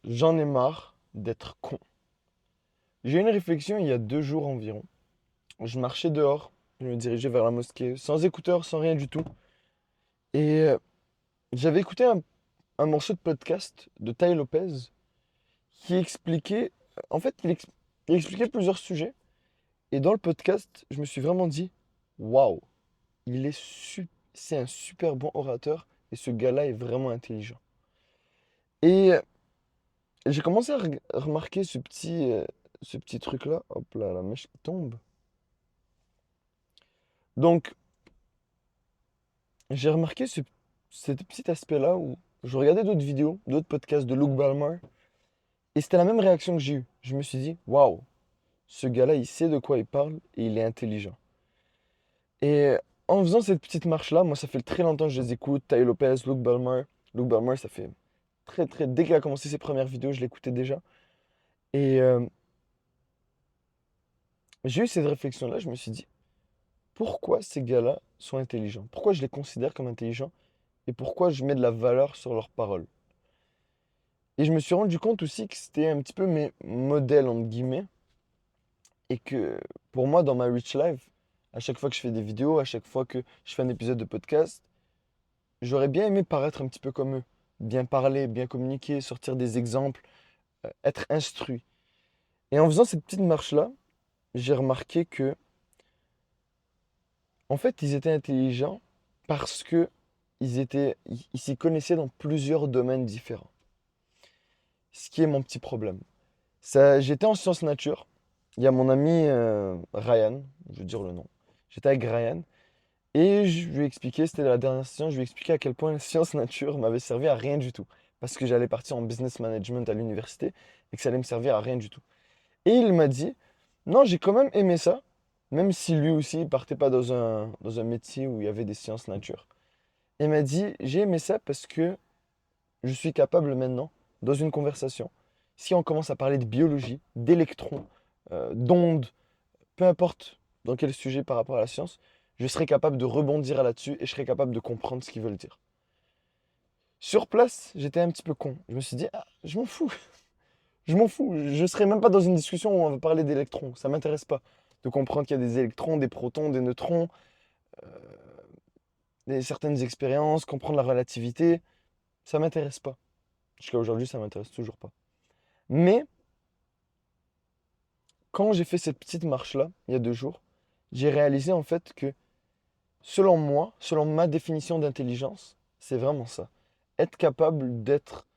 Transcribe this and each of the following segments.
J'en ai marre d'être con. J'ai eu une réflexion il y a 2 jours environ. Je marchais dehors, je me dirigeais vers la mosquée, sans écouteurs, sans rien du tout. Et j'avais écouté un morceau de podcast de Tai Lopez qui expliquait, en fait, il expliquait plusieurs sujets. Et dans le podcast, je me suis vraiment dit, waouh, c'est un super bon orateur et ce gars-là est vraiment intelligent. Et j'ai commencé à remarquer ce petit truc-là. Hop là, la mèche qui tombe. Donc, j'ai remarqué cet petit aspect-là où je regardais d'autres vidéos, d'autres podcasts de Luke Ballmer, et c'était la même réaction que j'ai eue. Je me suis dit, waouh, ce gars-là, il sait de quoi il parle et il est intelligent. Et en faisant cette petite marche-là, moi, ça fait très longtemps que je les écoute. Tai Lopez, Luke Ballmer. Luke Ballmer, ça fait très. Dès qu'il a commencé ses premières vidéos, je l'écoutais déjà. Et j'ai eu cette réflexion-là, je me suis dit, pourquoi ces gars-là sont intelligents? Pourquoi je les considère comme intelligents? Et pourquoi je mets de la valeur sur leurs paroles? Et je me suis rendu compte aussi que c'était un petit peu mes modèles, entre guillemets, et que pour moi, dans ma Rich Life, à chaque fois que je fais des vidéos, à chaque fois que je fais un épisode de podcast, j'aurais bien aimé paraître un petit peu comme eux. Bien parler, bien communiquer, sortir des exemples, être instruit. Et en faisant cette petite marche-là, j'ai remarqué que, en fait, ils étaient intelligents parce que ils s'y connaissaient dans plusieurs domaines différents. Ce qui est mon petit problème. J'étais en sciences nature. Il y a mon ami Ryan, je veux dire le nom. J'étais avec Ryan et je lui ai expliqué, c'était la dernière session, je lui ai expliqué à quel point la sciences nature m'avait servi à rien du tout. Parce que j'allais partir en business management à l'université et que ça allait me servir à rien du tout. Et il m'a dit, non, j'ai quand même aimé ça, même si lui aussi il partait pas dans un métier où il y avait des sciences nature. Il m'a dit, j'ai aimé ça parce que je suis capable maintenant, dans une conversation, si on commence à parler de biologie, d'électrons, d'ondes, peu importe dans quel sujet par rapport à la science, je serai capable de rebondir là-dessus et je serai capable de comprendre ce qu'ils veulent dire. Sur place, j'étais un petit peu con. Je me suis dit, ah, je m'en fous, je m'en fous. Je ne serai même pas dans une discussion où on va parler d'électrons. Ça m'intéresse pas de comprendre qu'il y a des électrons, des protons, des neutrons, certaines expériences, comprendre la relativité. Ça m'intéresse pas. Jusqu'à aujourd'hui, ça m'intéresse toujours pas. Mais quand j'ai fait cette petite marche-là, il y a 2 jours, j'ai réalisé en fait que, selon moi, selon ma définition d'intelligence, c'est vraiment ça. Être capable d'être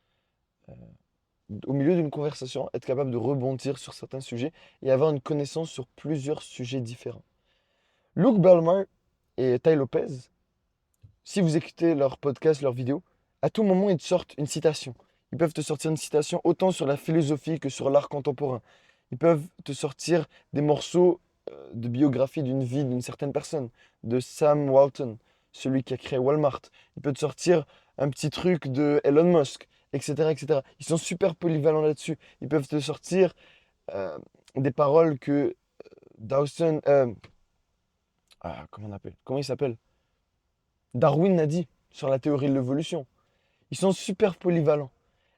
au milieu d'une conversation, être capable de rebondir sur certains sujets et avoir une connaissance sur plusieurs sujets différents. Luke Ballmer et Tai Lopez, si vous écoutez leur podcast, leurs vidéos, à tout moment ils te sortent une citation. Ils peuvent te sortir une citation autant sur la philosophie que sur l'art contemporain. Ils peuvent te sortir des morceaux de biographie d'une vie d'une certaine personne, de Sam Walton, celui qui a créé Walmart. Ils peuvent te sortir un petit truc de Elon Musk, etc., etc. Ils sont super polyvalents là-dessus. Ils peuvent te sortir euh, des paroles que Dawson, comment on appelle? Comment il s'appelle? Darwin a dit sur la théorie de l'évolution. Ils sont super polyvalents.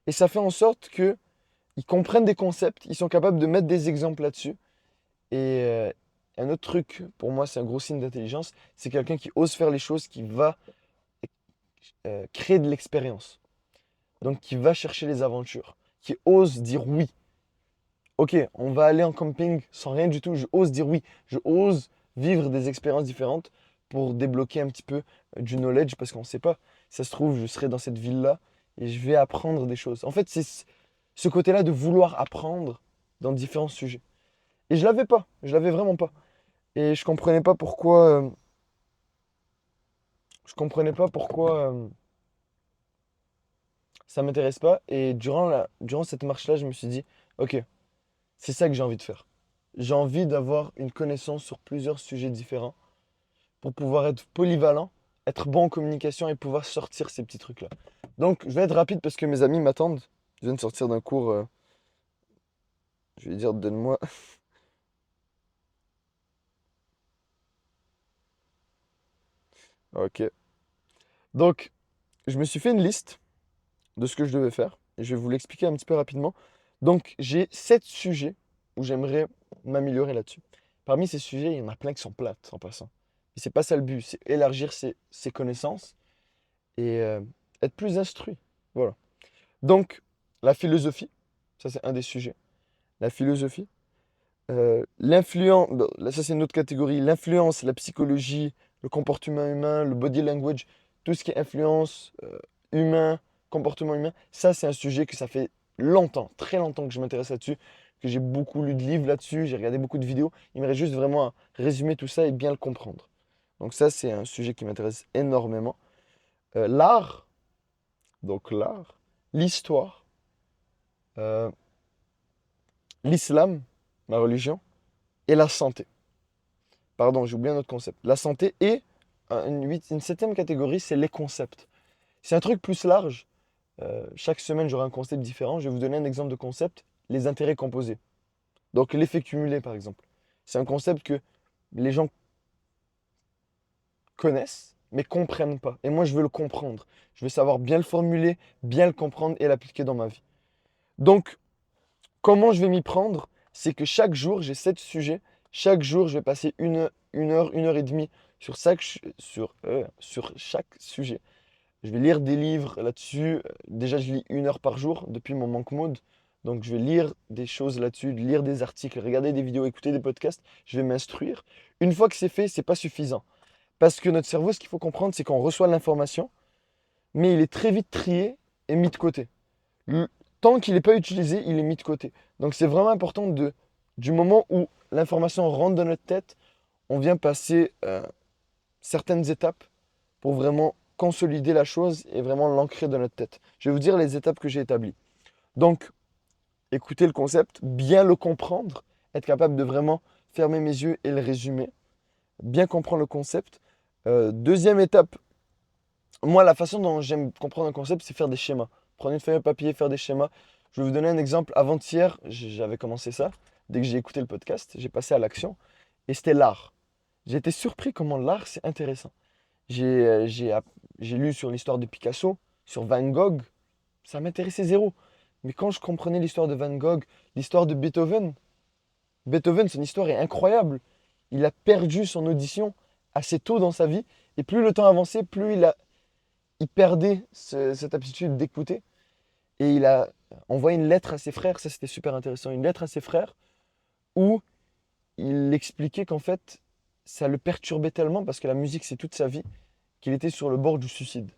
Et ça fait en sorte que ils comprennent des concepts, ils sont capables de mettre des exemples là-dessus. Et un autre truc, pour moi, c'est un gros signe d'intelligence, c'est quelqu'un qui ose faire les choses, qui va créer de l'expérience. Donc qui va chercher les aventures, qui ose dire oui. Ok, on va aller en camping sans rien du tout, je ose dire oui. Je ose vivre des expériences différentes pour débloquer un petit peu du knowledge parce qu'on ne sait pas. Ça se trouve, je serai dans cette ville-là et je vais apprendre des choses. En fait, c'est ce côté-là de vouloir apprendre dans différents sujets. Et je l'avais pas, je l'avais vraiment pas. Et je comprenais pas pourquoi, je comprenais pas pourquoi ça m'intéresse pas. Et durant cette marche-là, je me suis dit, ok, c'est ça que j'ai envie de faire. J'ai envie d'avoir une connaissance sur plusieurs sujets différents pour pouvoir être polyvalent, être bon en communication et pouvoir sortir ces petits trucs-là. Donc, je vais être rapide parce que mes amis m'attendent. Je viens de sortir d'un cours, je vais dire, donne-moi. Ok. Donc, je me suis fait une liste de ce que je devais faire. Je vais vous l'expliquer un petit peu rapidement. Donc, j'ai 7 sujets où j'aimerais m'améliorer là-dessus. Parmi ces sujets, il y en a plein qui sont plates en passant. Et c'est pas ça le but, c'est élargir ses connaissances et être plus instruit. Voilà. Donc, la philosophie, ça c'est un des sujets. La philosophie. L'influence, bon, là ça c'est une autre catégorie. L'influence, la psychologie, le comportement humain, le body language, tout ce qui est influence humain, comportement humain, ça c'est un sujet que ça fait longtemps, très longtemps que je m'intéresse là-dessus, que j'ai beaucoup lu de livres là-dessus, j'ai regardé beaucoup de vidéos. Il me reste juste vraiment à résumer tout ça et bien le comprendre. Donc ça c'est un sujet qui m'intéresse énormément. L'art, donc l'art, l'histoire, euh, l'islam, ma religion, et la santé. Pardon, j'ai oublié un autre concept. La santé et une septième catégorie, c'est les concepts. C'est un truc plus large. Chaque semaine, j'aurai un concept différent. Je vais vous donner un exemple de concept, les intérêts composés. Donc l'effet cumulé, par exemple. C'est un concept que les gens connaissent, mais comprennent pas. Et moi, je veux le comprendre. Je veux savoir bien le formuler, bien le comprendre et l'appliquer dans ma vie. Donc, comment je vais m'y prendre? C'est que chaque jour, j'ai 7 sujets. Chaque jour, je vais passer une heure et demie sur chaque sujet. Je vais lire des livres là-dessus. Déjà, je lis 1 heure par jour depuis mon manque mode. Donc, je vais lire des choses là-dessus, lire des articles, regarder des vidéos, écouter des podcasts. Je vais m'instruire. Une fois que c'est fait, c'est pas suffisant. Parce que notre cerveau, ce qu'il faut comprendre, c'est qu'on reçoit l'information, mais il est très vite trié et mis de côté. Le- Tant qu'il n'est pas utilisé, il est mis de côté. Donc c'est vraiment important du moment où l'information rentre dans notre tête, on vient passer certaines étapes pour vraiment consolider la chose et vraiment l'ancrer dans notre tête. Je vais vous dire les étapes que j'ai établies. Donc, écouter le concept, bien le comprendre, être capable de vraiment fermer mes yeux et le résumer, bien comprendre le concept. Deuxième étape, moi, la façon dont j'aime comprendre un concept, c'est faire des schémas. Prendre une feuille de papier, faire des schémas. Je vais vous donner un exemple. Avant-hier, j'avais commencé ça. Dès que j'ai écouté le podcast, j'ai passé à l'action. Et c'était l'art. J'ai été surpris comment l'art, c'est intéressant. J'ai lu sur l'histoire de Picasso, sur Van Gogh. Ça m'intéressait zéro. Mais quand je comprenais l'histoire de Van Gogh, l'histoire de Beethoven, Beethoven, son histoire est incroyable. Il a perdu son audition assez tôt dans sa vie. Et plus le temps avançait, plus il perdait cette aptitude d'écouter. Et il a envoyé une lettre à ses frères, ça c'était super intéressant, une lettre à ses frères où il expliquait qu'en fait, ça le perturbait tellement parce que la musique c'est toute sa vie, qu'il était sur le bord du suicide.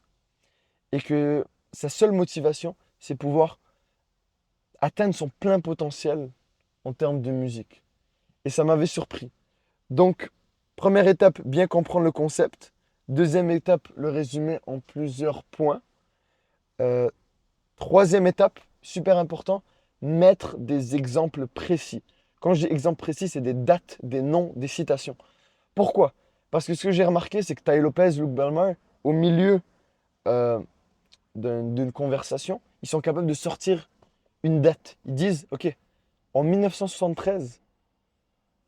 Et que sa seule motivation, c'est pouvoir atteindre son plein potentiel en termes de musique. Et ça m'avait surpris. Donc, première étape, bien comprendre le concept. Deuxième étape, le résumer en plusieurs points. Euh, Troisième étape, super important, mettre des exemples précis. Quand je dis exemples précis, c'est des dates, des noms, des citations. Pourquoi? Parce que ce que j'ai remarqué, c'est que Tai Lopez, Luke Bellmare, au milieu euh, d'une conversation, ils sont capables de sortir une date. Ils disent, OK, en 1973,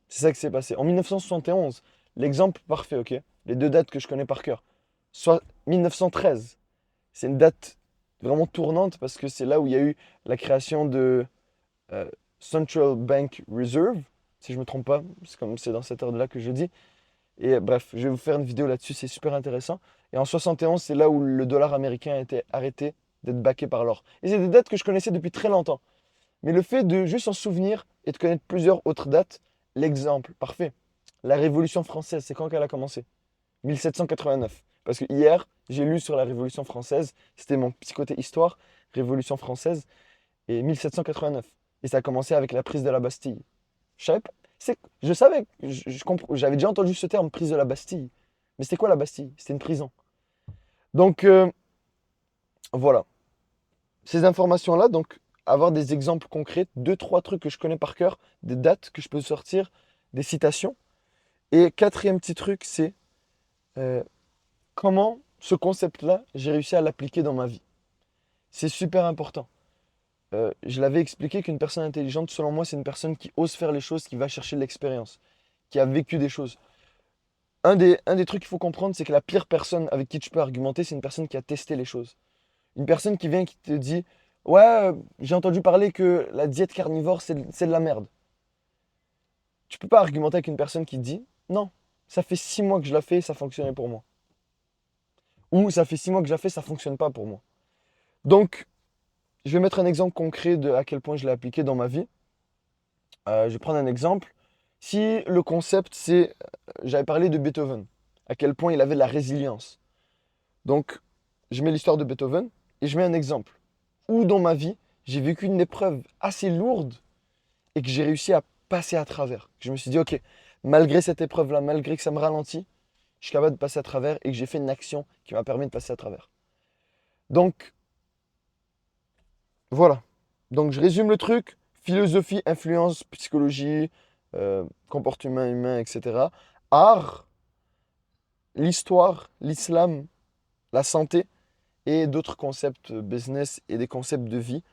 c'est ça qui s'est passé. En 1971, l'exemple parfait, OK? Les deux dates que je connais par cœur. Soit 1913, c'est une date vraiment tournante parce que c'est là où il y a eu la création de euh, Central Bank Reserve, si je ne me trompe pas, c'est comme c'est dans cette ordre-là que je dis. Et bref, je vais vous faire une vidéo là-dessus, c'est super intéressant. Et en 71, c'est là où le dollar américain a été arrêté d'être backé par l'or. Et c'est des dates que je connaissais depuis très longtemps. Mais le fait de juste s'en souvenir et de connaître plusieurs autres dates, l'exemple, parfait. La Révolution française, c'est quand qu'elle a commencé? 1789. Parce que hier, j'ai lu sur la Révolution française, c'était mon petit côté histoire, Révolution française, et 1789. Et ça a commencé avec la prise de la Bastille. Je savais pas, je savais, j'avais déjà entendu ce terme, prise de la Bastille. Mais c'était quoi la Bastille? C'était une prison. Donc voilà, ces informations-là, donc avoir des exemples concrets, deux, trois trucs que je connais par cœur, des dates que je peux sortir, des citations. Et quatrième petit truc, c'est euh, comment ce concept-là, j'ai réussi à l'appliquer dans ma vie. C'est super important. Je l'avais expliqué qu'une personne intelligente, selon moi, c'est une personne qui ose faire les choses, qui va chercher de l'expérience, qui a vécu des choses. Un des trucs qu'il faut comprendre, c'est que la pire personne avec qui tu peux argumenter, c'est une personne qui a testé les choses. Une personne qui vient et qui te dit, Ouais, j'ai entendu parler que la diète carnivore, c'est de la merde. Tu peux pas argumenter avec une personne qui te dit, non, ça fait 6 mois que je la fais et ça fonctionnait pour moi. Ou ça fait 6 mois que je la fais, ça fonctionne pas pour moi. Donc, je vais mettre un exemple concret de à quel point je l'ai appliqué dans ma vie. Je vais prendre un exemple. Si le concept, c'est, j'avais parlé de Beethoven, à quel point il avait de la résilience. Donc, je mets l'histoire de Beethoven et je mets un exemple. Où dans ma vie, j'ai vécu une épreuve assez lourde et que j'ai réussi à passer à travers. Je me suis dit, ok, malgré cette épreuve-là, malgré que ça me ralentit, je suis capable de passer à travers et que j'ai fait une action qui m'a permis de passer à travers. Donc, voilà. Donc, je résume le truc. Philosophie, influence, psychologie, comportement humain, etc. Art, l'histoire, l'islam, la santé et d'autres concepts business et des concepts de vie.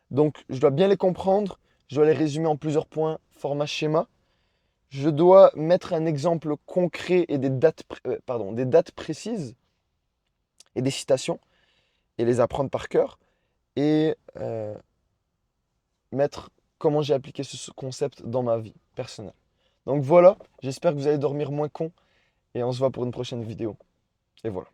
Donc, je dois bien les comprendre. Je dois les résumer en plusieurs points, format schéma. Je dois mettre un exemple concret et des dates précises et des citations et les apprendre par cœur et mettre comment j'ai appliqué ce concept dans ma vie personnelle. Donc voilà, j'espère que vous allez dormir moins con et on se voit pour une prochaine vidéo. Et voilà.